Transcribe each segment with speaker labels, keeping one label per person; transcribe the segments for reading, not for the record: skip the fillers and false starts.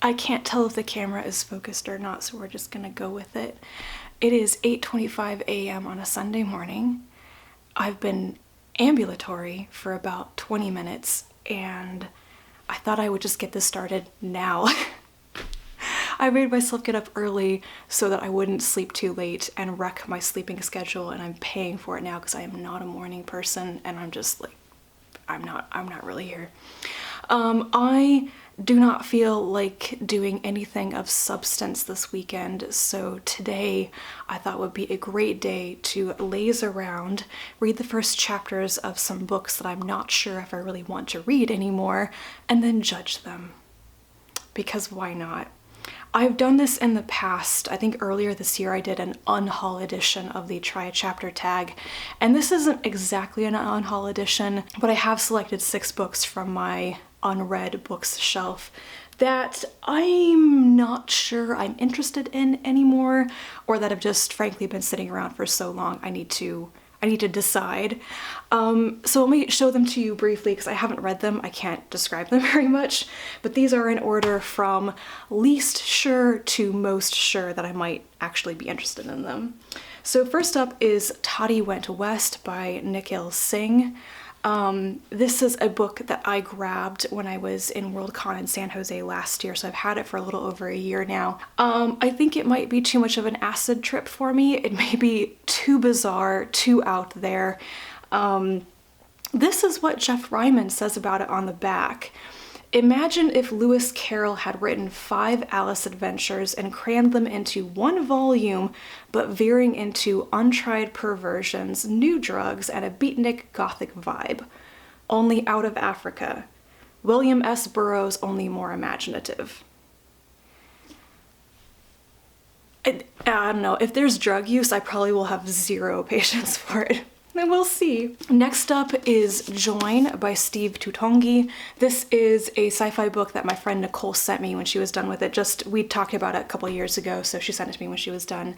Speaker 1: I can't tell if the camera is focused or not, so we're just gonna go with it. It is 8:25 a.m. on a Sunday morning. I've been ambulatory for about 20 minutes, and I thought I would just get this started now. I made myself get up early so that I wouldn't sleep too late and wreck my sleeping schedule, and I'm paying for it now because I am not a morning person, and I'm just like, I'm not really here. I do not feel like doing anything of substance this weekend, so today I thought would be a great day to laze around, read the first chapters of some books that I'm not sure if I really want to read anymore, and then judge them. Because why not? I've done this in the past. I think earlier this year I did an Unhaul edition of the Try a Chapter tag, and this isn't exactly an Unhaul edition, but I have selected 6 books from my unread books shelf that I'm not sure I'm interested in anymore, or that have just frankly been sitting around for so long I need to decide. So let me show them to you briefly because I haven't read them. I can't describe them very much, but these are in order from least sure to most sure that I might actually be interested in them. So first up is Toddy Went West by Nikhil Singh. This is a book that I grabbed when I was in Worldcon in San Jose last year, so I've had it for a little over a year now. I think it might be too much of an acid trip for me. It may be too bizarre, too out there. This is what Jeff Ryman says about it on the back. Imagine if Lewis Carroll had written 5 Alice adventures and crammed them into one volume, but veering into untried perversions, new drugs, and a beatnik gothic vibe. Only out of Africa. William S. Burroughs, only more imaginative. I don't know, if there's drug use, I probably will have zero patience for it. And we'll see. Next up is Join by Steve Tutongi. This is a sci-fi book that my friend Nicole sent me when she was done with it. We talked about it a couple years ago, so she sent it to me when she was done.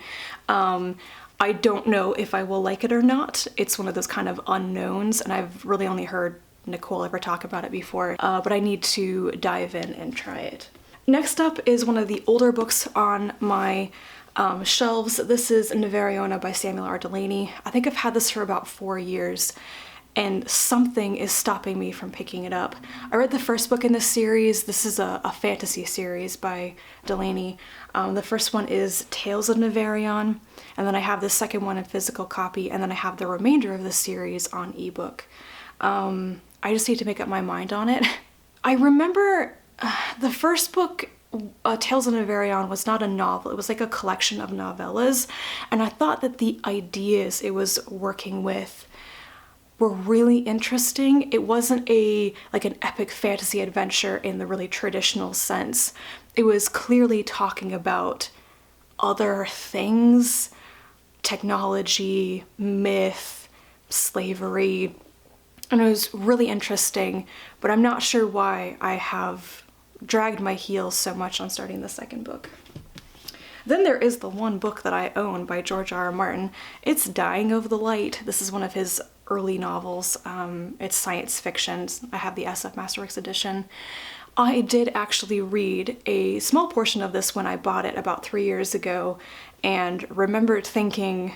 Speaker 1: I don't know if I will like it or not. It's one of those kind of unknowns, and I've really only heard Nicole ever talk about it before, but I need to dive in and try it. Next up is one of the older books on my shelves. This is Neveriona by Samuel R. Delany. I think I've had this for about 4 years, and something is stopping me from picking it up. I read the first book in this series. This is a fantasy series by Delany. The first one is Tales of Neverion, and then I have the second one in physical copy, and then I have the remainder of the series on ebook. I just need to make up my mind on it. I remember the first book, Tales of Neverion, was not a novel. It was like a collection of novellas, and I thought that the ideas it was working with were really interesting. It wasn't like an epic fantasy adventure in the really traditional sense. It was clearly talking about other things, technology, myth, slavery, and it was really interesting, but I'm not sure why I have dragged my heels so much on starting the second book. Then there is the one book that I own by George R. R. Martin. It's Dying of the Light. This is one of his early novels. It's science fiction. I have the SF Masterworks edition. I did actually read a small portion of this when I bought it about 3 years ago, and remembered thinking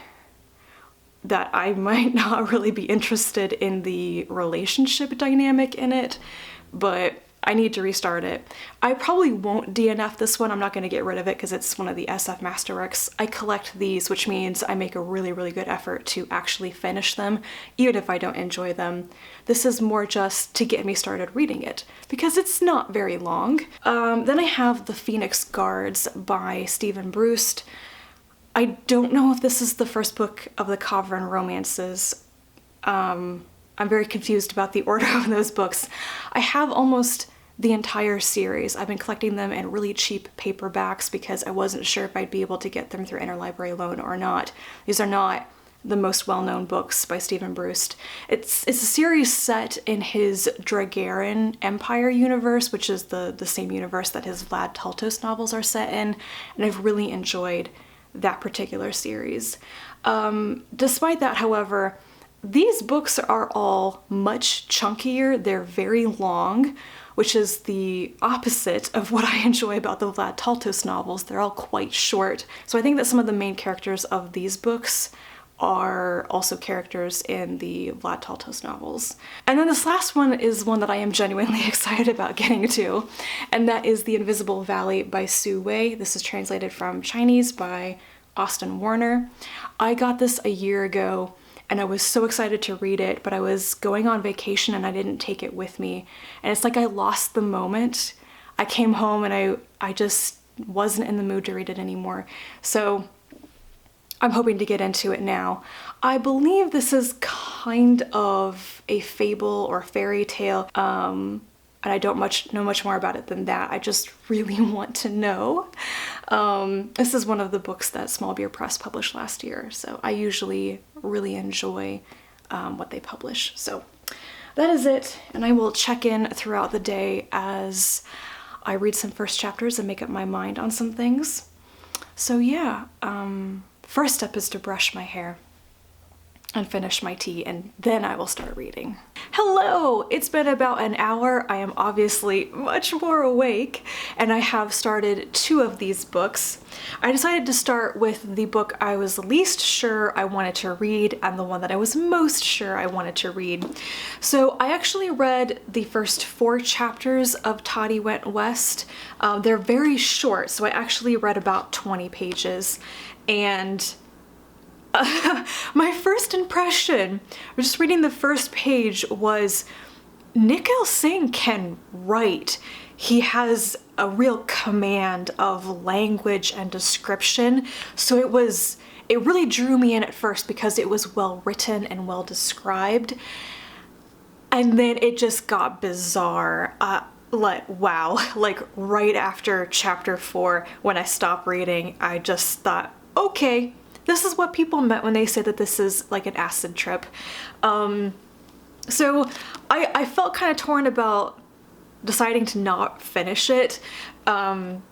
Speaker 1: that I might not really be interested in the relationship dynamic in it, but I need to restart it. I probably won't DNF this one. I'm not going to get rid of it because it's one of the SF Masterworks. I collect these, which means I make a really, really good effort to actually finish them, even if I don't enjoy them. This is more just to get me started reading it, because it's not very long. Then I have The Phoenix Guards by Stephen Brust. I don't know if this is the first book of the Kavran romances. I'm very confused about the order of those books. I have almost the entire series. I've been collecting them in really cheap paperbacks because I wasn't sure if I'd be able to get them through interlibrary loan or not. These are not the most well-known books by Stephen Brust. It's a series set in his Dragarin Empire universe, which is the same universe that his Vlad Taltos novels are set in, and I've really enjoyed that particular series. Despite that, however, these books are all much chunkier. They're very long, which is the opposite of what I enjoy about the Vlad Taltos novels. They're all quite short. So I think that some of the main characters of these books are also characters in the Vlad Taltos novels. And then this last one is one that I am genuinely excited about getting to, and that is The Invisible Valley by Su Wei. This is translated from Chinese by Austin Warner. I got this a year ago and I was so excited to read it, but I was going on vacation and I didn't take it with me. And it's like I lost the moment. I came home and I just wasn't in the mood to read it anymore. So I'm hoping to get into it now. I believe this is kind of a fable or fairy tale, and I don't know much more about it than that. I just really want to know. This is one of the books that Small Beer Press published last year, so I usually really enjoy what they publish. So that is it, and I will check in throughout the day as I read some first chapters and make up my mind on some things. So yeah, first step is to brush my hair and finish my tea, and then I will start reading. Hello! It's been about an hour. I am obviously much more awake, and I have started 2 of these books. I decided to start with the book I was least sure I wanted to read and the one that I was most sure I wanted to read. So I actually read the first 4 chapters of Toddy Went West. They're very short, so I actually read about 20 pages, and my first impression, just reading the first page, was Nick L. Singh can write. He has a real command of language and description. So it really drew me in at first because it was well written and well described. And then it just got bizarre. Wow, like right after chapter 4, when I stopped reading, I just thought, okay, this is what people meant when they say that this is like an acid trip. So I felt kind of torn about deciding to not finish it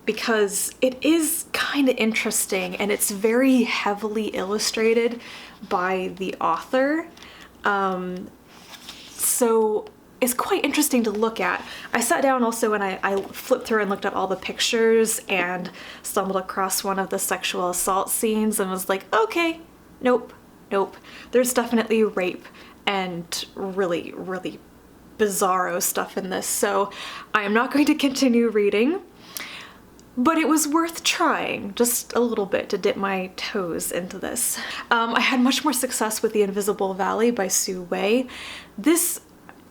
Speaker 1: because it is kind of interesting and it's very heavily illustrated by the author. So it's quite interesting to look at. I sat down also and I flipped through and looked at all the pictures and stumbled across one of the sexual assault scenes and was like, okay, nope. There's definitely rape and really, really bizarro stuff in this, so I am not going to continue reading. But it was worth trying, just a little bit, to dip my toes into this. I had much more success with The Invisible Valley by Su Wei.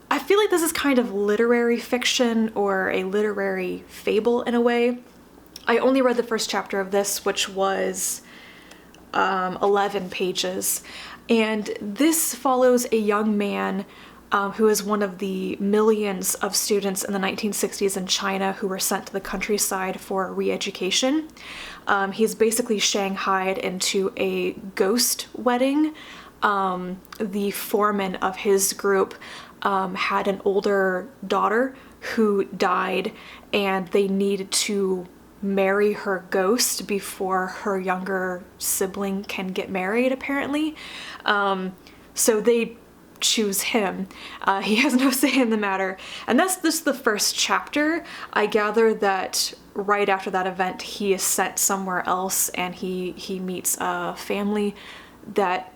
Speaker 1: I feel like this is kind of literary fiction or a literary fable in a way. I only read the first chapter of this, which was 11 pages. And this follows a young man who is one of the millions of students in the 1960s in China who were sent to the countryside for re-education. He's basically shanghaied into a ghost wedding. The foreman of his group had an older daughter who died, and they needed to marry her ghost before her younger sibling can get married, apparently. So they choose him. He has no say in the matter. And that's just the first chapter. I gather that right after that event, he is sent somewhere else and he meets a family that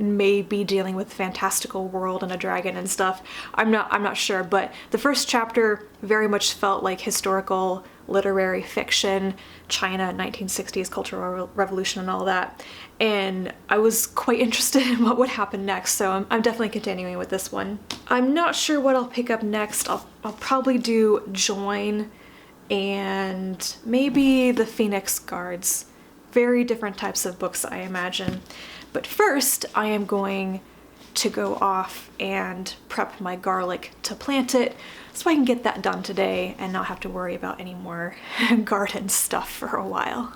Speaker 1: may be dealing with fantastical world and a dragon and stuff. I'm not sure, but the first chapter very much felt like historical literary fiction, China, 1960s Cultural Revolution and all that. And I was quite interested in what would happen next, so I'm definitely continuing with this one. I'm not sure what I'll pick up next. I'll probably do Join and maybe The Phoenix Guards. Very different types of books, I imagine. But first, I am going to go off and prep my garlic to plant it so I can get that done today and not have to worry about any more garden stuff for a while.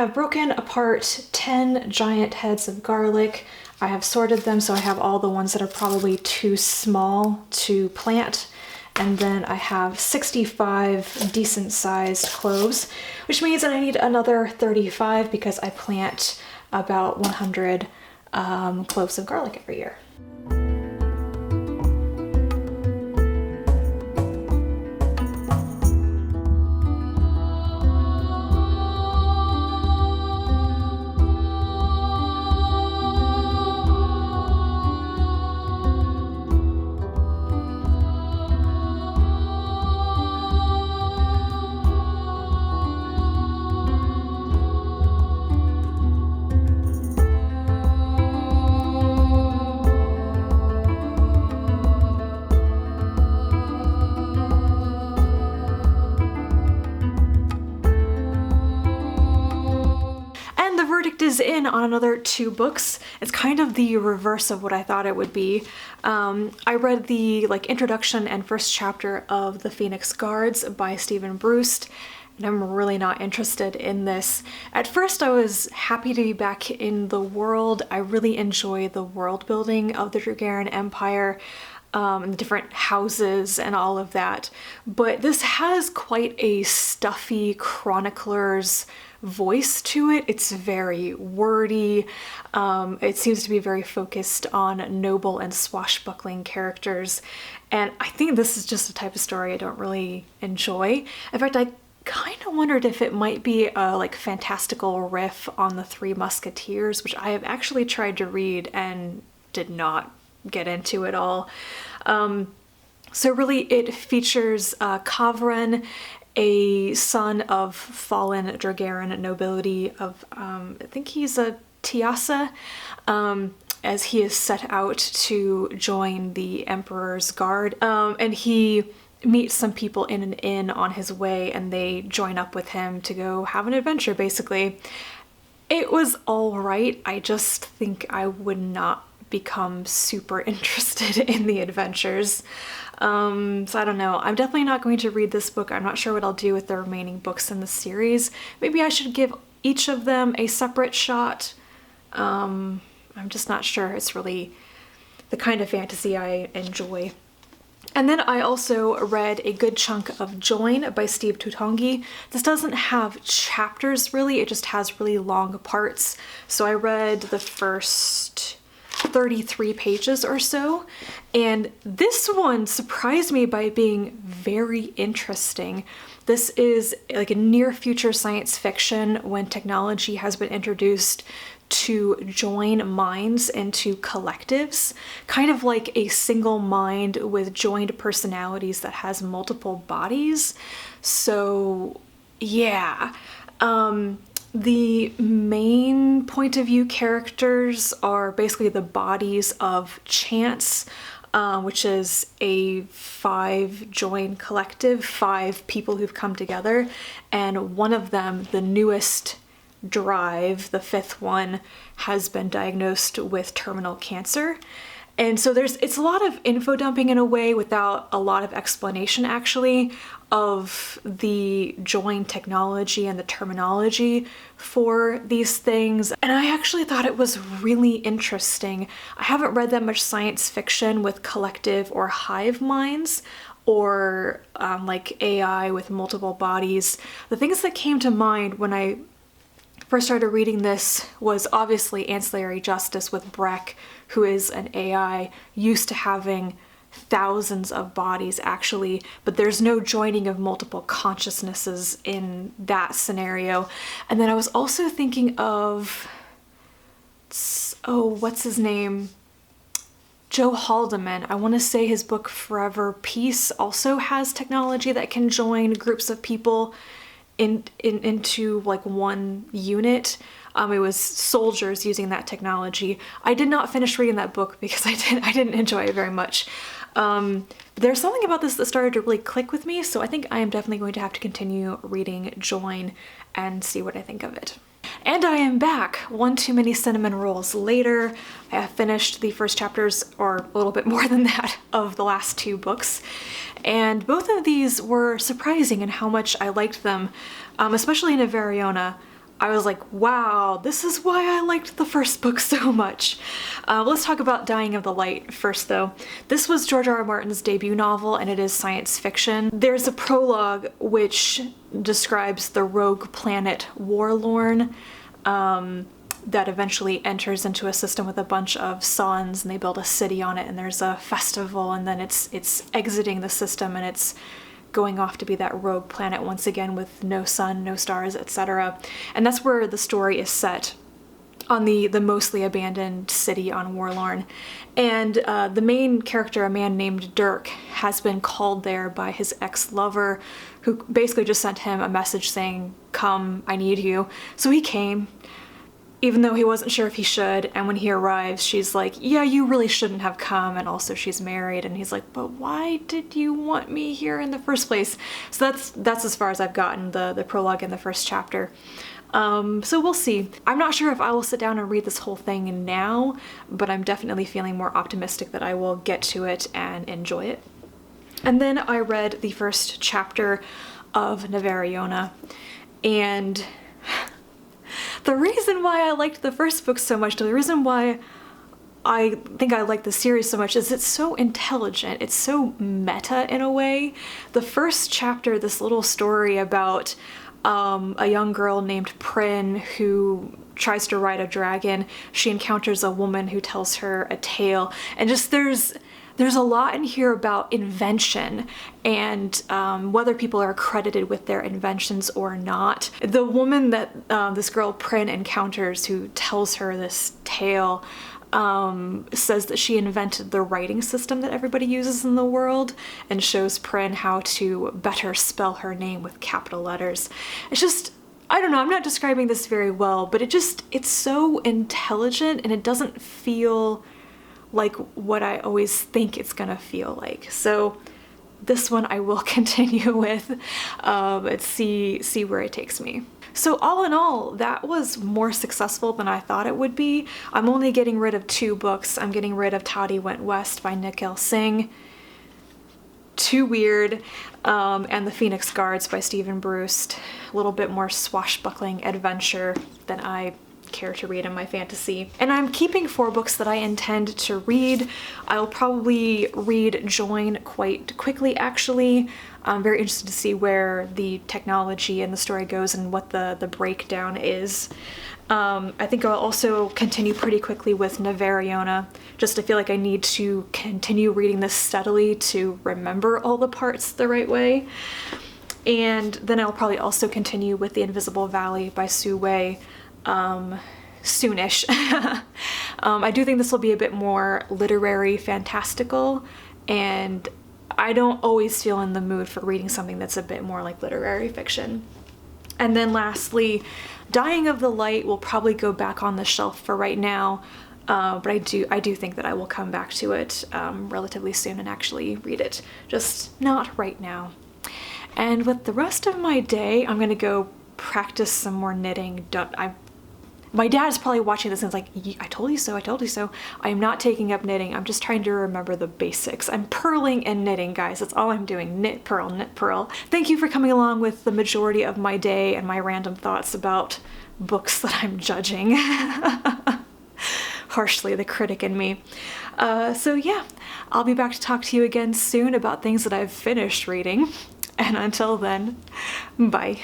Speaker 1: I've broken apart 10 giant heads of garlic. I have sorted them so I have all the ones that are probably too small to plant. And then I have 65 decent sized cloves, which means that I need another 35 because I plant about 100 cloves of garlic every year. Is in on another 2 books. It's kind of the reverse of what I thought it would be. I read the introduction and first chapter of The Phoenix Guards by Stephen Bruce, and I'm really not interested in this. At first I was happy to be back in the world. I really enjoy the world building of the Dragaran Empire, and the different houses and all of that, but this has quite a stuffy chronicler's voice to it. It's very wordy. It seems to be very focused on noble and swashbuckling characters, and I think this is just a type of story I don't really enjoy. In fact, I kind of wondered if it might be a fantastical riff on the Three Musketeers, which I have actually tried to read and did not get into at all. So really it features Kavran, a son of fallen Dragaran nobility of, I think he's a Tiasa, as he is set out to join the Emperor's Guard. And he meets some people in an inn on his way, and they join up with him to go have an adventure, basically. It was all right. I just think I would not become super interested in the adventures. So I don't know. I'm definitely not going to read this book. I'm not sure what I'll do with the remaining books in the series. Maybe I should give each of them a separate shot. I'm just not sure it's really the kind of fantasy I enjoy. And then I also read a good chunk of Join by Steve Tutongi. This doesn't have chapters really, it just has really long parts. So I read the first 33 pages or so, and this one surprised me by being very interesting. This is like a near future science fiction when technology has been introduced to join minds into collectives, kind of like a single mind with joined personalities that has multiple bodies. So yeah, the main point of view characters are basically the bodies of Chance, which is a 5-join collective, 5 people who've come together, and one of them, the newest Drive, the 5th one, has been diagnosed with terminal cancer. And so it's a lot of info dumping in a way without a lot of explanation actually of the join technology and the terminology for these things. And I actually thought it was really interesting. I haven't read that much science fiction with collective or hive minds or like AI with multiple bodies. The things that came to mind when I first started reading this was obviously Ancillary Justice with Breck, who is an AI used to having thousands of bodies actually, but there's no joining of multiple consciousnesses in that scenario. And then I was also thinking of, what's his name? Joe Haldeman. I want to say his book Forever Peace also has technology that can join groups of people into like one unit. It was soldiers using that technology. I did not finish reading that book because I didn't enjoy it very much. There's something about this that started to really click with me, so I think I am definitely going to have to continue reading Join and see what I think of it. And I am back, one too many cinnamon rolls later. I have finished the first chapters, or a little bit more than that, of the last 2 books. And both of these were surprising in how much I liked them, especially Navariona. I was like, wow, this is why I liked the first book so much. Let's talk about Dying of the Light first though. This was George R. R. Martin's debut novel and it is science fiction. There's a prologue which describes the rogue planet Warlorn that eventually enters into a system with a bunch of suns and they build a city on it and there's a festival and then it's exiting the system and it's going off to be that rogue planet once again with no sun, no stars, etc. And that's where the story is set, on the mostly abandoned city on Warlorn. And the main character, a man named Dirk, has been called there by his ex-lover, who basically just sent him a message saying, come, I need you. So he came, even though he wasn't sure if he should, and when he arrives, she's like, yeah, you really shouldn't have come, and also she's married, and he's like, but why did you want me here in the first place? So that's as far as I've gotten, the prologue in the first chapter. So we'll see. I'm not sure if I will sit down and read this whole thing now, but I'm definitely feeling more optimistic that I will get to it and enjoy it. And then I read the first chapter of Navariona, and the reason why I liked the first book so much, the reason why I think I like the series so much is it's so intelligent, it's so meta in a way. The first chapter, this little story about a young girl named Prin who tries to ride a dragon. She encounters a woman who tells her a tale, and just there's a lot in here about invention and whether people are credited with their inventions or not. The woman that this girl Prin encounters who tells her this tale says that she invented the writing system that everybody uses in the world and shows Prin how to better spell her name with capital letters. It's just, I don't know, I'm not describing this very well, but it's so intelligent and it doesn't feel like what I always think it's gonna feel like. So this one I will continue with and see where it takes me. So all in all, that was more successful than I thought it would be. I'm only getting rid of 2 books. I'm getting rid of Toddy Went West by Nick L. Singh, Too Weird, and The Phoenix Guards by Stephen Bruce. A little bit more swashbuckling adventure than I care to read in my fantasy. And I'm keeping 4 books that I intend to read. I'll probably read Join quite quickly actually. I'm very interested to see where the technology and the story goes and what the breakdown is. I think I'll also continue pretty quickly with Navariona. Just I feel like I need to continue reading this steadily to remember all the parts the right way. And then I'll probably also continue with The Invisible Valley by Sue Wei soonish. I do think this will be a bit more literary fantastical, and I don't always feel in the mood for reading something that's a bit more like literary fiction. And then lastly, Dying of the Light will probably go back on the shelf for right now, but I do think that I will come back to it relatively soon and actually read it, just not right now. And with the rest of my day, I'm gonna go practice some more knitting. My dad's probably watching this and is like, I told you so, I told you so. I am not taking up knitting. I'm just trying to remember the basics. I'm purling and knitting, guys. That's all I'm doing. Knit, purl, knit, purl. Thank you for coming along with the majority of my day and my random thoughts about books that I'm judging. Harshly, the critic in me. So yeah, I'll be back to talk to you again soon about things that I've finished reading. And until then, bye.